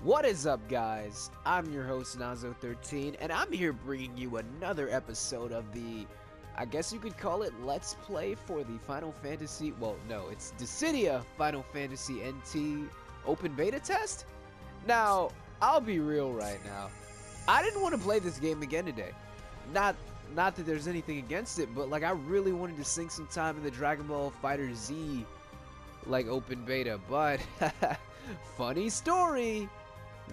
What is up, guys? I'm your host Nazo13 and I'm here bringing you another episode of the, I guess you could call it Let's Play for the Final Fantasy, well no, it's Dissidia Final Fantasy NT open beta test? Now, I'll be real right now, I didn't want to play this game again today. Not that there's anything against it, but like I really wanted to sink some time in the Dragon Ball FighterZ like open beta, but funny story,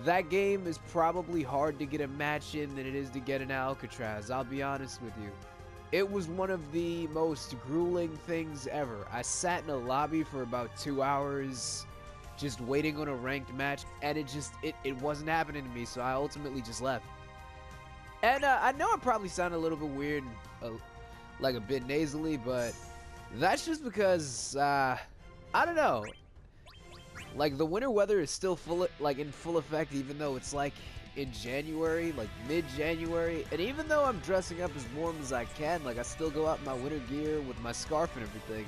that game is probably hard to get a match in than it is to get an Alcatraz, I'll be honest with you. It was one of the most grueling things ever. I sat in a lobby for about 2 hours just waiting on a ranked match, and it wasn't happening to me, so I ultimately just left. And I know I probably sound a little bit weird, like a bit nasally, but that's just because, I don't know. Like, the winter weather is still in full effect, even though it's like in January, like mid-January. And even though I'm dressing up as warm as I can, like I still go out in my winter gear with my scarf and everything.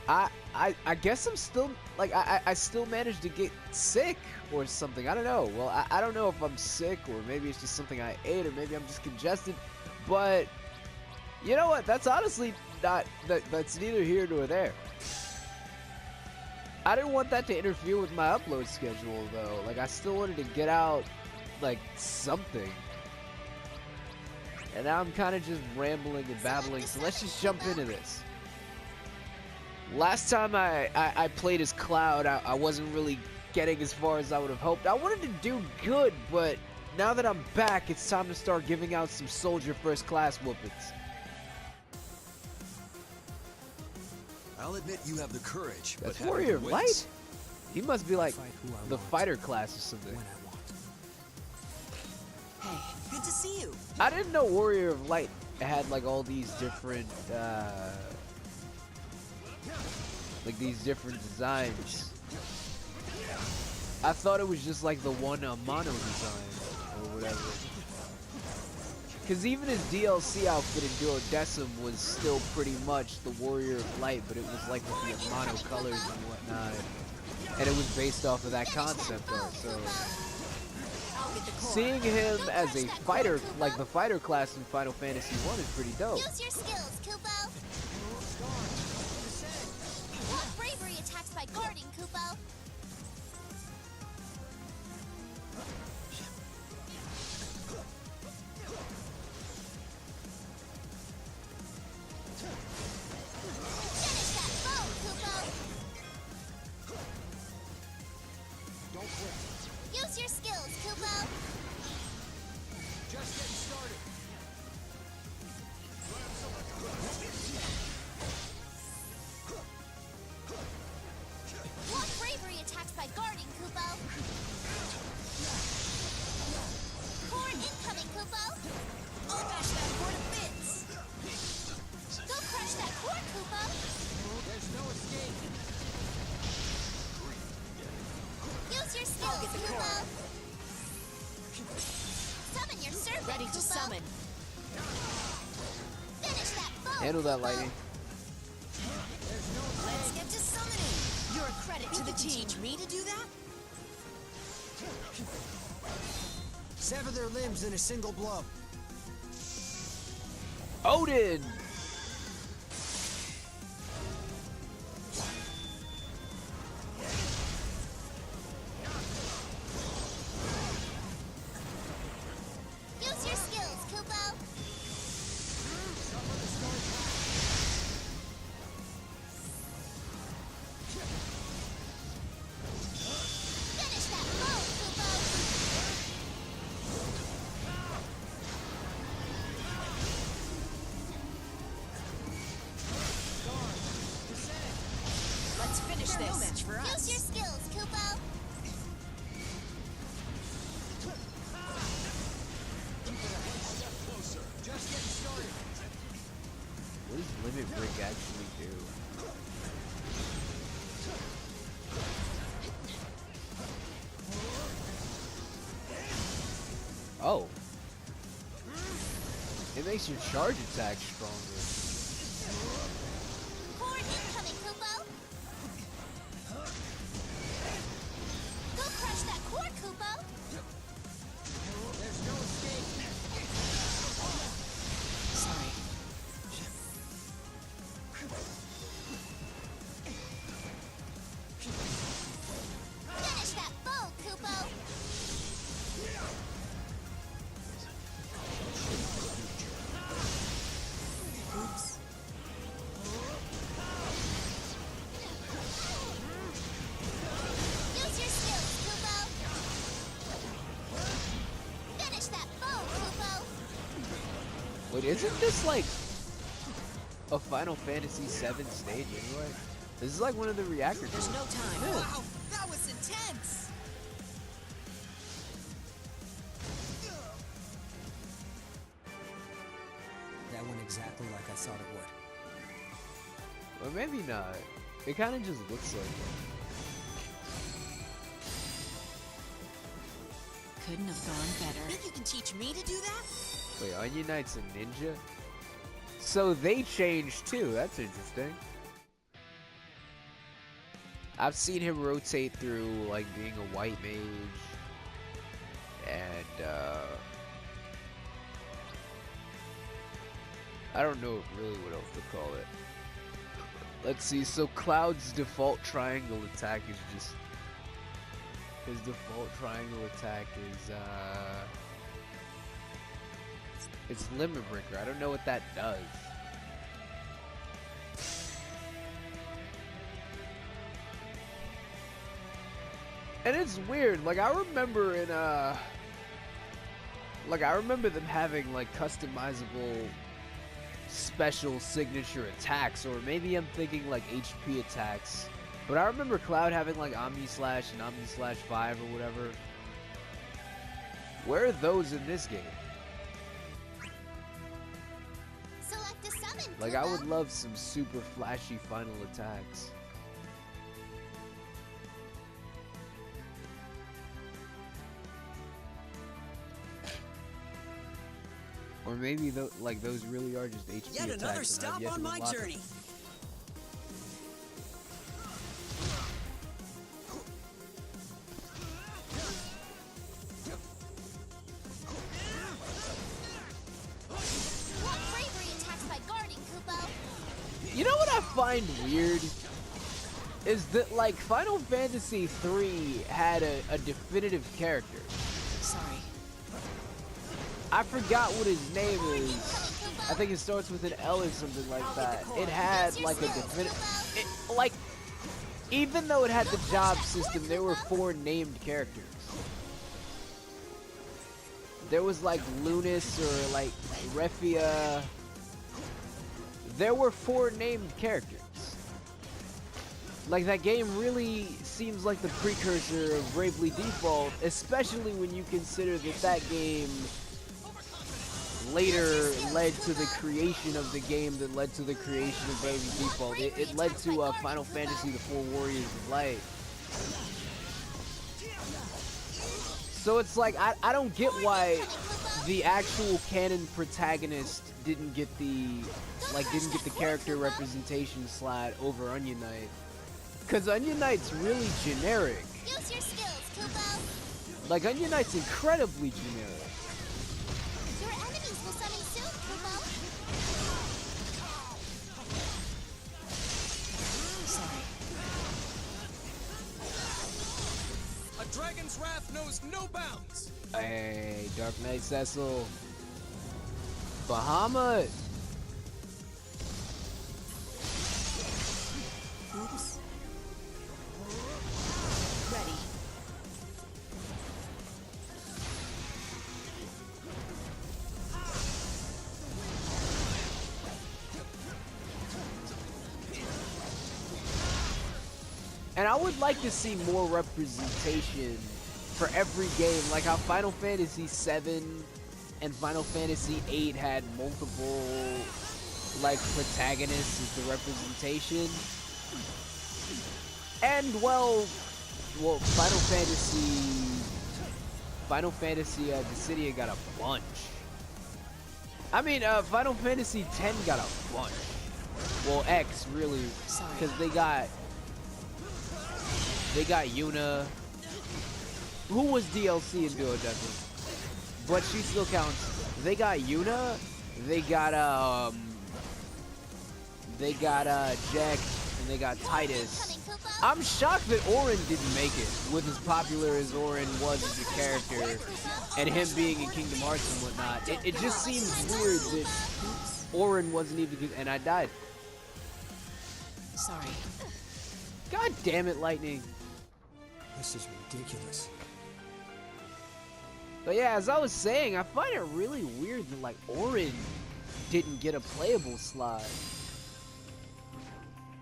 I guess I'm still, like, I still managed to get sick or something. I don't know. Well, I don't know if I'm sick or maybe it's just something I ate or maybe I'm just congested. But, you know what? That's honestly that's neither here nor there. I didn't want that to interfere with my upload schedule, though. Like, I still wanted to get out, like, something. And now I'm kind of just rambling and babbling, so let's just jump into this. Last time I played as Cloud, I wasn't really getting as far as I would have hoped. I wanted to do good, but now that I'm back, it's time to start giving out some soldier first class whoopins. I'll admit you have the courage. That's Warrior of Light? He must be like the fighter class or something. Hey, good to see you. I didn't know Warrior of Light had like all these different designs. I thought it was just like the one mono design or whatever. Because even his DLC outfit in Duodecim was still pretty much the Warrior of Light, but it was like with the mono colors and whatnot. And it was based off of that concept art, so seeing him as a fighter, like the fighter class in Final Fantasy 1 is pretty dope. Use your skills, Kupo! Block bravery attacks by guarding, Kupo! Use your skills, Kupo! Just getting started. Block bravery attacks by guarding, Kupo! Core incoming, Kupo! I'll bash that core to bits. Go crush that core, Kupo! There's no escape. Use your skills, Kupo! Summon your servant, Ready to Kupo. summon. Finish that foe, Handle that, Kupo. Lightning. Let's get to summoning. You're a credit to the team. Teach me to do that? Sever their limbs in a single blow. Odin! Use your skills, Kupo! Finish that foe, Kupo! Let's finish this. No match for us. Use your skills, Kupo! Just getting started. What does Limit Break actually do? Oh. It makes your charge attack stronger. Core incoming, Kupo! Go crush that core, Kupo! Wait, isn't this like a Final Fantasy VII stage anyway? This is like one of the reactor There's tools. no time. Yeah. Wow, that was intense. That went exactly like I thought it would. Or maybe not. It kind of just looks like it. Couldn't have gone better. Think you can teach me to do that? Wait, Onion Knight's a ninja? So they changed too. That's interesting. I've seen him rotate through like being a white mage and I don't know really what else to call it. Let's see, so Cloud's default triangle attack is just his default triangle attack is it's Limit Breaker. I don't know what that does. And it's weird, like I remember in like I remember them having like customizable special signature attacks, or maybe I'm thinking like HP attacks. But I remember Cloud having like Omni Slash and Omni Slash 5 or whatever. Where are those in this game? Select a summon, Like I Kupo. would love some super flashy final attacks. Or maybe like those really are just HP Yet attacks. another and I've stop yet to on my unlock them. journey. What bravery attacks by guarding, Kupo? You know what I find weird? Is that like Final Fantasy 3 had a definitive character. Sorry. I forgot what his name is. I think it starts with an L or something like that. It had like a definitive, like, even though it had the job system, there were 4 named characters. There was like Lunas or like Refia. There were 4 named characters. Like, that game really seems like the precursor of Bravely Default, especially when you consider that that game later led to the creation of the game that led to the creation of Bravely Default. It led to Final Fantasy The Four Warriors of Light. So it's like, I don't get why the actual canon protagonist didn't get the character representation slot over Onion Knight. Cause Onion Knight's really generic. Use your skills, Kupo. Like, Onion Knight's incredibly generic. Your enemies will summon soon, Kupo. Sorry. A dragon's wrath knows no bounds. Hey, Dark Knight Cecil. Bahamut. Oops. Ready. And I would like to see more representation for every game, like how Final Fantasy VII and Final Fantasy VIII had multiple, like, protagonists as the representation. And, well, Final Fantasy Dissidia got a bunch. I mean, Final Fantasy X got a bunch. Well, X, really, because they got Yuna, who was DLC in Duodecim, but she still counts. They got Yuna, they got Jack, and they got Titus. I'm shocked that Auron didn't make it, with as popular as Auron was as a character, and him being in Kingdom Hearts and whatnot. It just seems weird that Auron wasn't even, and I died. Sorry. God damn it, Lightning. This is ridiculous. But yeah, as I was saying, I find it really weird that like Auron didn't get a playable slot.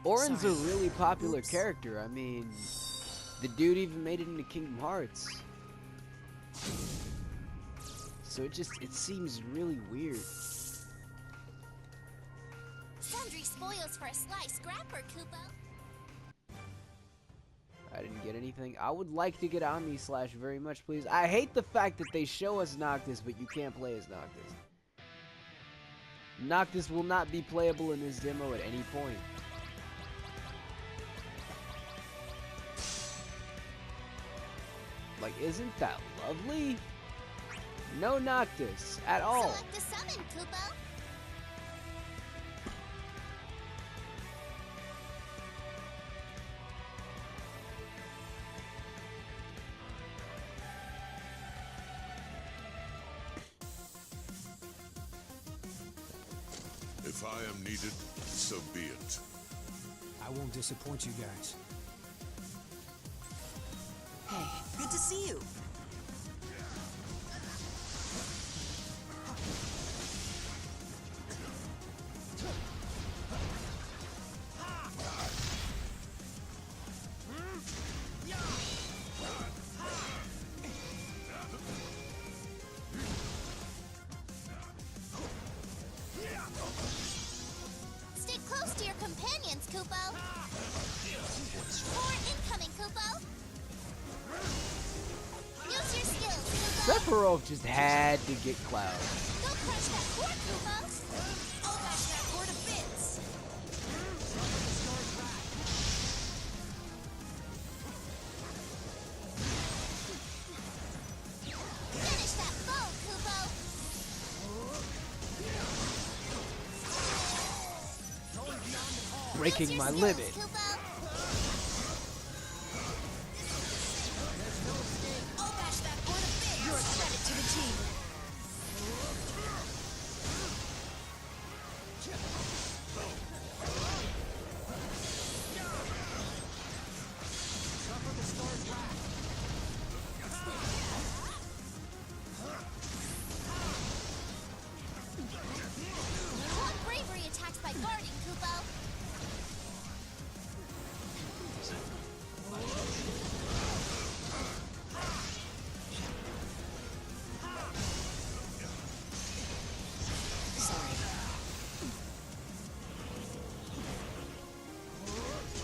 Auron's a really popular character. I mean, the dude even made it into Kingdom Hearts. So it seems really weird. Sundry spoils for a sly scrapper, Kupo. I didn't get anything. I would like to get Omni Slash very much, please. I hate the fact that they show us Noctis, but you can't play as Noctis. Noctis will not be playable in this demo at any point. Like, isn't that lovely? No Noctis at all. Select the summon, Kupo. If I am needed, so be it. I won't disappoint you guys. Hey, good to see you. Stay close to your companions, Kupo. Core incoming, Kupo. Use your skills, Kupo. Sephiroth just had to get Cloud. Go crush that core, Kupo. I'll bash that core to bits. Finish that foe, Kupo. Breaking Use your my skills, limit. Kupo. I'll bash that core to bits. You're a credit to the team. Block bravery attacks by guarding, Kupo. Sorry.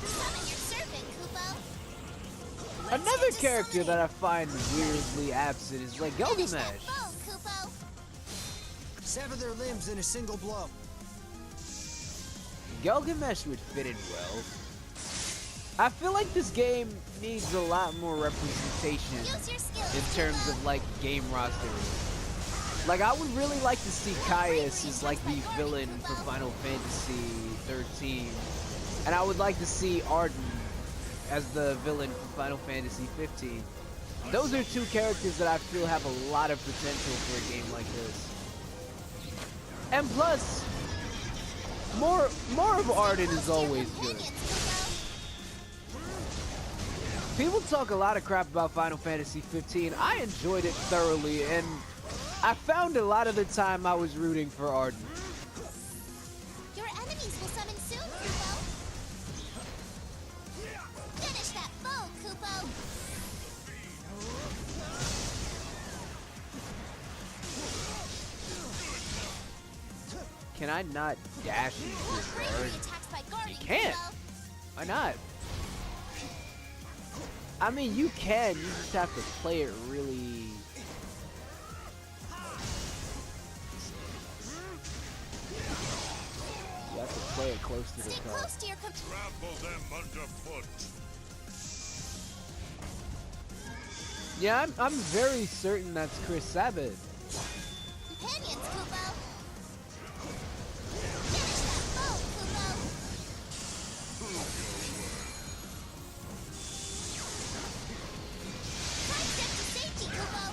Summon your servant, Kupo. Another character that I find weirdly absent is like Finish that Gilgamesh. foe, Kupo. Sever their limbs in a single blow. Gilgamesh would fit in well. I feel like this game needs a lot more representation Use your skills, in terms Kupo. of like game roster. Like I would really like to see Caius as like the villain for Final Fantasy 13, and I would like to see Arden as the villain for Final Fantasy 15. Those are two characters that I feel have a lot of potential for a game like this. And plus, more of Arden is always good. Companions, Kupo. People talk a lot of crap about Final Fantasy 15. I enjoyed it thoroughly, and I found a lot of the time I was rooting for Arden. Your enemies will summon soon, Kupo. Finish that foe, Kupo. Can I not dash into Block this bravery Arden? attacks by guarding, can't. Kupo. Why not? I mean, you can. You just have to play it really. You have to play it close to the Stay cup. close to your Trample them underfoot. Yeah, I'm very certain that's Chris Sabat. companions, Kupo. Finish that foe, Kupo. Sidestep to safety, Kupo.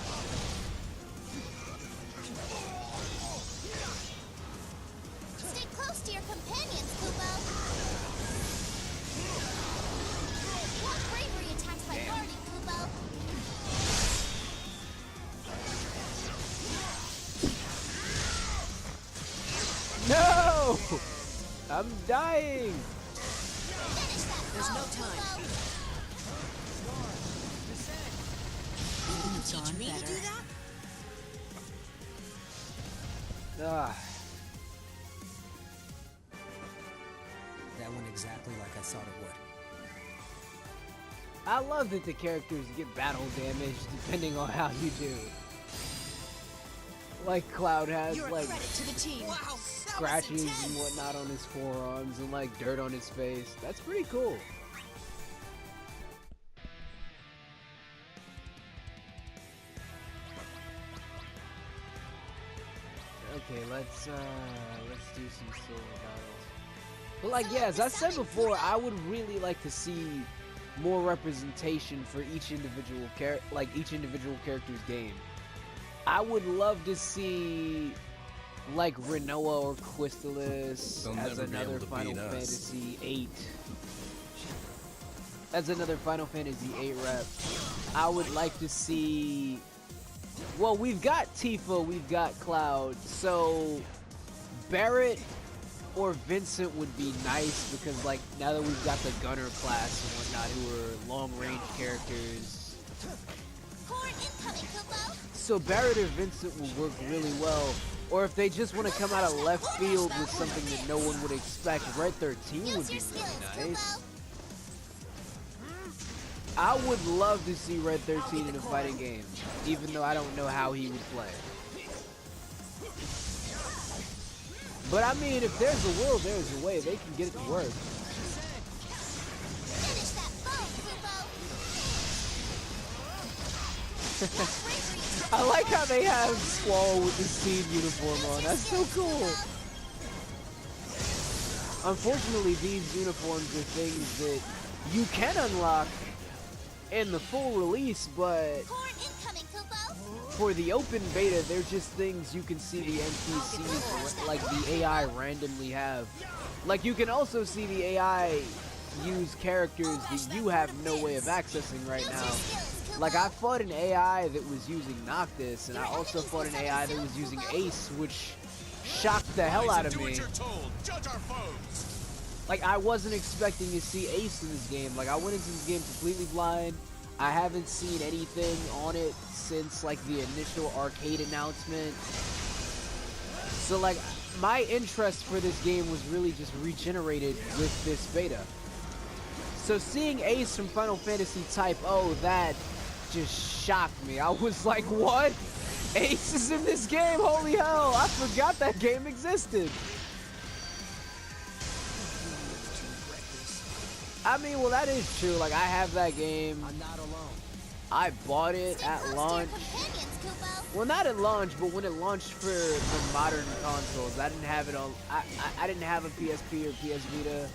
Stay close to your companions, Kupo. Block bravery attacks by guarding, Kupo. No! I'm dying! There's no time. Teach me to do that? Ah. That went exactly like I thought it would. I love that the characters get battle damage depending on how you do. Like Cloud has You're a like credit to the team. Wow, scratches and whatnot on his forearms and like dirt on his face. That's pretty cool. Okay, let's do some solo battles. But like, yeah, as I said before, I would really like to see more representation for each individual character's game. I would love to see like Renoa or Quistilus as another Final Fantasy VIII. As another Final Fantasy VIII rep. I would like to see. Well, we've got Tifa, we've got Cloud, so Barrett or Vincent would be nice because, like, now that we've got the Gunner class and whatnot, who are long-range characters. So Barrett or Vincent will work really well. Or if they just want to come out of left field with something that no one would expect, Red 13 would be really nice. I would love to see Red 13 in a fighting game, even though I don't know how he would play. But I mean, if there's a will, there's a way. They can get it to work. I like how they have Squall with the Steam uniform on. That's so cool. Unfortunately, these uniforms are things that you can unlock in the full release, but for the open beta, they're just things you can see the NPCs, like the AI, randomly have. Like, you can also see the AI use characters that you have no way of accessing right now. Like, I fought an AI that was using Noctis, and I also fought an AI that was using Ace, which shocked the hell out of me. Like, I wasn't expecting to see Ace in this game. Like, I went into this game completely blind. I haven't seen anything on it since, like, the initial arcade announcement. So, like, my interest for this game was really just regenerated with this beta. So seeing Ace from Final Fantasy Type O, that just shocked me. I was like, what? Ace is in this game? Holy hell, I forgot that game existed. I mean, well, that is true. Like, I have that game. I'm not alone. I bought it at launch. Well, not at launch, but when it launched for the modern consoles. I didn't have it on. I didn't have a PSP or PS Vita.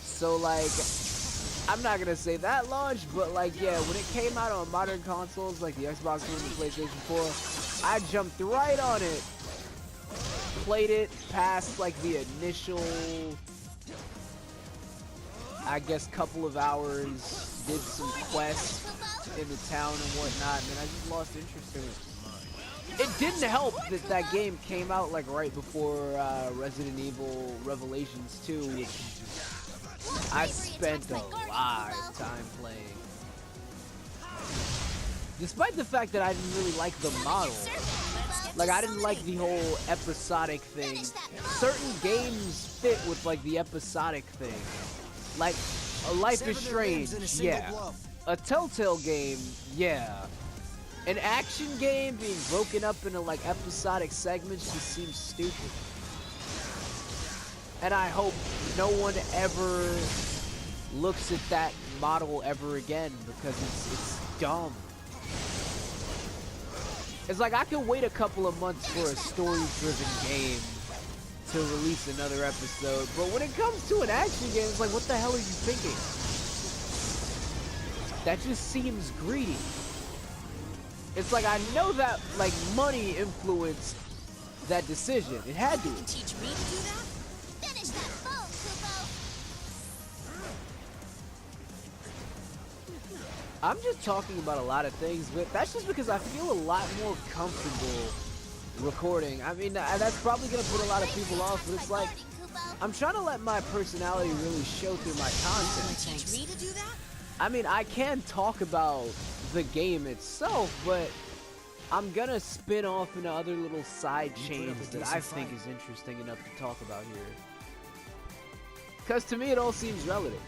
So, like, I'm not gonna say that launch, but like, yeah, when it came out on modern consoles, like the Xbox One and the PlayStation 4, I jumped right on it. Played it past like the initial, I guess, couple of hours, did some quests in the town and whatnot, and then I just lost interest in it. It didn't help that that game came out like right before Resident Evil Revelations 2, which I spent a lot of time playing. Despite the fact that I didn't really like the model. Like, I didn't like the whole episodic thing. Certain games fit with like the episodic thing. Like, a Life is Strange, yeah. A Telltale game, yeah. An action game being broken up into like episodic segments just seems stupid. And I hope no one ever looks at that model ever again, because it's dumb. It's like, I could wait a couple of months for a story-driven game to release another episode, but when it comes to an action game, it's like, what the hell are you thinking? That just seems greedy. It's like, I know that, like, money influenced that decision. It had to. You can teach me to do that? Finish that phone, Kupo. I'm just talking about a lot of things, but that's just because I feel a lot more comfortable recording. I mean, that's probably gonna put a lot of people off, but it's like, I'm trying to let my personality really show through my content. Teach me to do that? I mean, I can talk about the game itself, but I'm gonna spin off into other little side chains that I think is interesting enough to talk about here. Because to me, it all seems relative.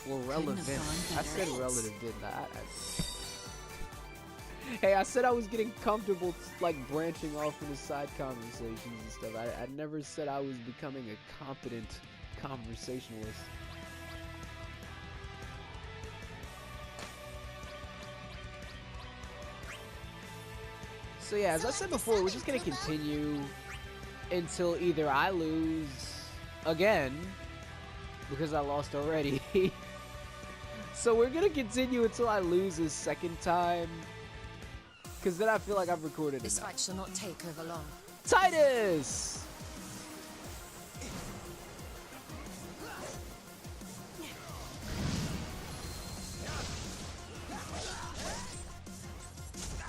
Well, relevant. I said relative, didn't I? Hey, I said I was getting comfortable, like, branching off into side conversations and stuff. I never said I was becoming a competent conversationalist. So yeah, as I said before, we're just gonna continue until either I lose again, because I lost already. So we're gonna continue until I lose a second time, because then I feel like I've recorded This enough. fight shall not take over long. Titus!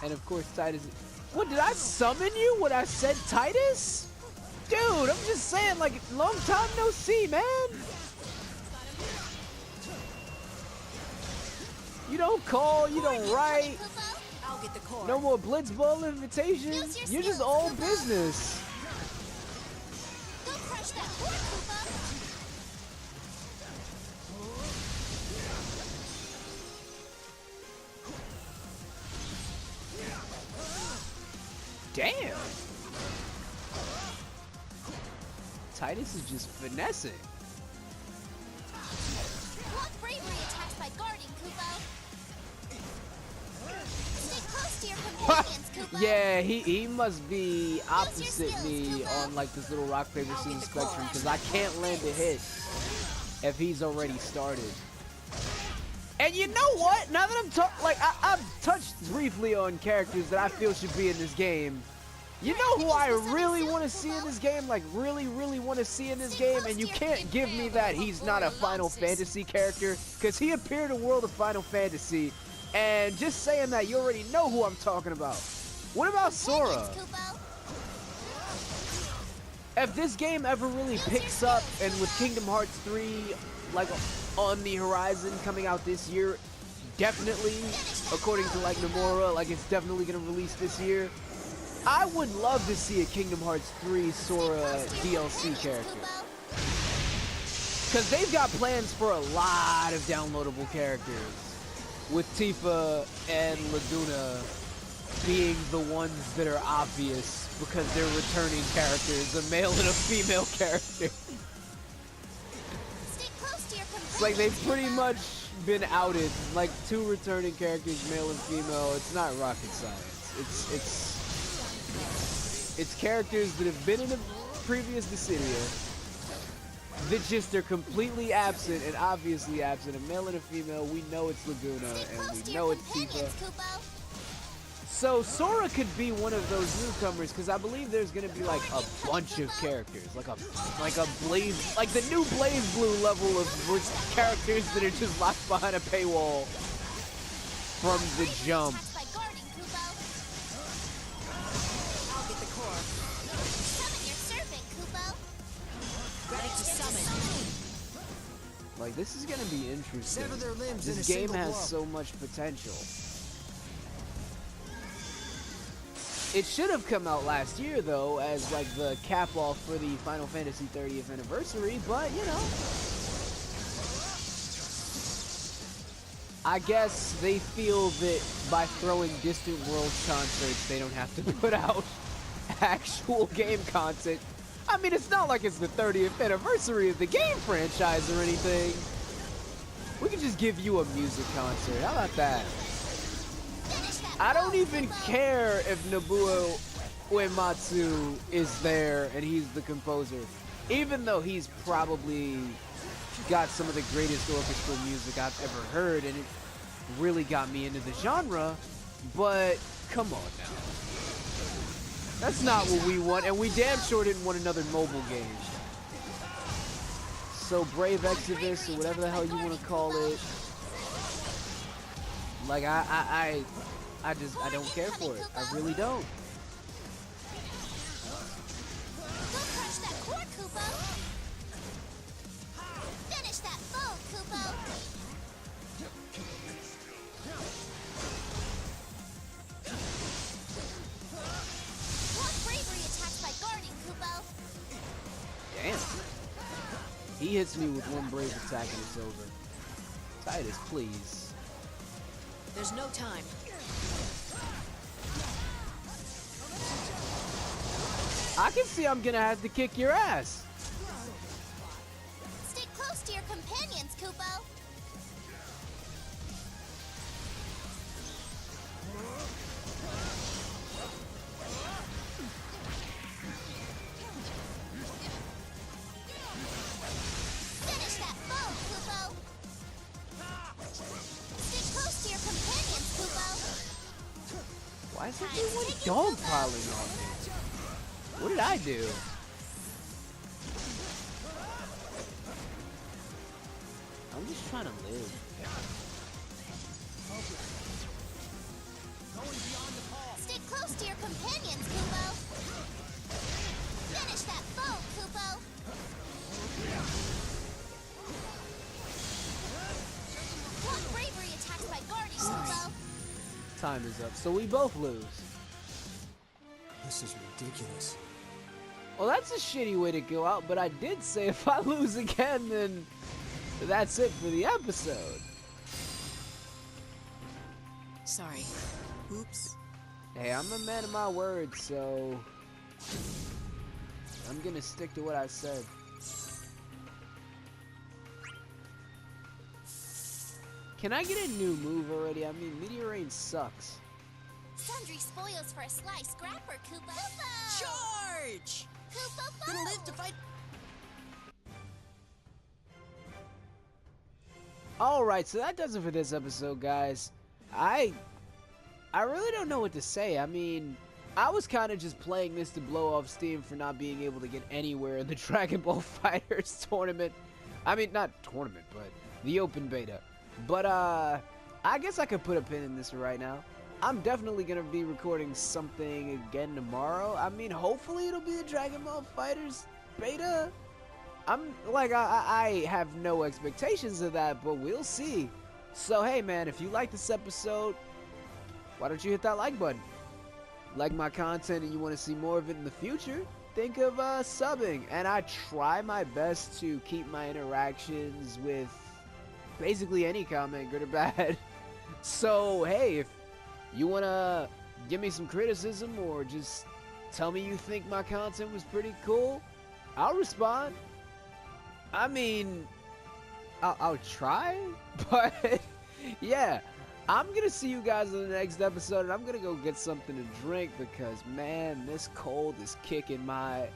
And of course Titus... What, did I summon you when I said Titus? Dude, I'm just saying, like, long time no see, man! You don't call, you don't write. I'll get the core. No more Blitzball invitations. You're just all business. Go crush that board, Koopa. Damn. Titus is just finessing. Block bravery attacks by guarding, Koopa. Stay close to your companions, Koopa. Yeah, he must be opposite me on like this little rock paper scissors spectrum, because I can't land a hit if he's already started. And you know what? Now that I'm I've touched briefly on characters that I feel should be in this game. You know who I really want to see in this game? Like, really want to see in this game? And you can't give me that he's not a Final Fantasy character, because he appeared in World of Final Fantasy. And just saying that, you already know who I'm talking about. What about Sora? If this game ever really picks up, and with Kingdom Hearts 3, like, on the horizon coming out this year, definitely, according to, like, Nomura, like, it's definitely going to release this year, I would love to see a Kingdom Hearts 3 Sora DLC character. Because they've got plans for a lot of downloadable characters, with Tifa and Laguna being the ones that are obvious because they're returning characters, a male and a female character. It's like they've pretty much been outed, like 2 returning characters, male and female. It's not rocket science. It's characters that have been in the previous Dissidia that just are completely absent and obviously absent. A male and a female, we know it's Laguna and we know it's Tifa. So Sora could be one of those newcomers, because I believe there's gonna be like a bunch of characters, like a Blaze, like the new Blaze Blue level of characters that are just locked behind a paywall from the jump. I'll get the core. Summon your serpent, Koopa. Ready to summon. Like, this is gonna be interesting. Sever their limbs in a This game single has blow. so much potential. It should have come out last year, though, as like the cap-off for the Final Fantasy 30th anniversary, but, you know. I guess they feel that by throwing Distant Worlds concerts, they don't have to put out actual game content. I mean, it's not like it's the 30th anniversary of the game franchise or anything. We can just give you a music concert. How about that? I don't even care if Nobuo Uematsu is there and he's the composer, even though he's probably got some of the greatest orchestral music I've ever heard, and it really got me into the genre. But come on now, that's not what we want, and we damn sure didn't want another mobile game. So Brave Exodus, or whatever the hell you want to call it, like I don't care for it. I really don't. Go crush that core, Kupo. Finish that foe, Kupo. Block bravery attacks by guarding, Kupo. Damn. He hits me with one brave attack and it's over. Titus, please. There's no time. I can see I'm gonna have to kick your ass. Stay close to your companions, Kupo. Finish that foe, Kupo. Stay close to your companions, Kupo. Why is everyone dogpiling on me? What did I do? I'm just trying to live. Stay close to your companions, Kupo. Finish that foe, Kupo. Block bravery attacks by guarding, Kupo. Time is up, so we both lose. This is ridiculous. Well, that's a shitty way to go out, but I did say if I lose again, then that's it for the episode. Sorry. Oops. Hey, I'm a man of my word, so I'm gonna stick to what I said. Can I get a new move already? I mean, Meteorrain sucks. Sundry spoils for a sly scrapper, Kupo. Kupo! Charge! Kupo, Gonna live to fight. Alright, so that does it for this episode, guys. I really don't know what to say. I mean, I was kind of just playing this to blow off steam for not being able to get anywhere in the Dragon Ball FighterZ tournament. I mean, not tournament, but the open beta. But, I guess I could put a pin in this right now. I'm definitely going to be recording something again tomorrow. I mean, hopefully it'll be the Dragon Ball FighterZ beta. I'm, like, I have no expectations of that, but we'll see. So, hey, man, if you like this episode, why don't you hit that like button? Like my content and you want to see more of it in the future? Think of subbing. And I try my best to keep my interactions with basically any comment, good or bad. So, hey, if you want to give me some criticism or just tell me you think my content was pretty cool, I'll respond. I mean, I'll try, but yeah, I'm going to see you guys in the next episode, and I'm going to go get something to drink because, man, this cold is kicking my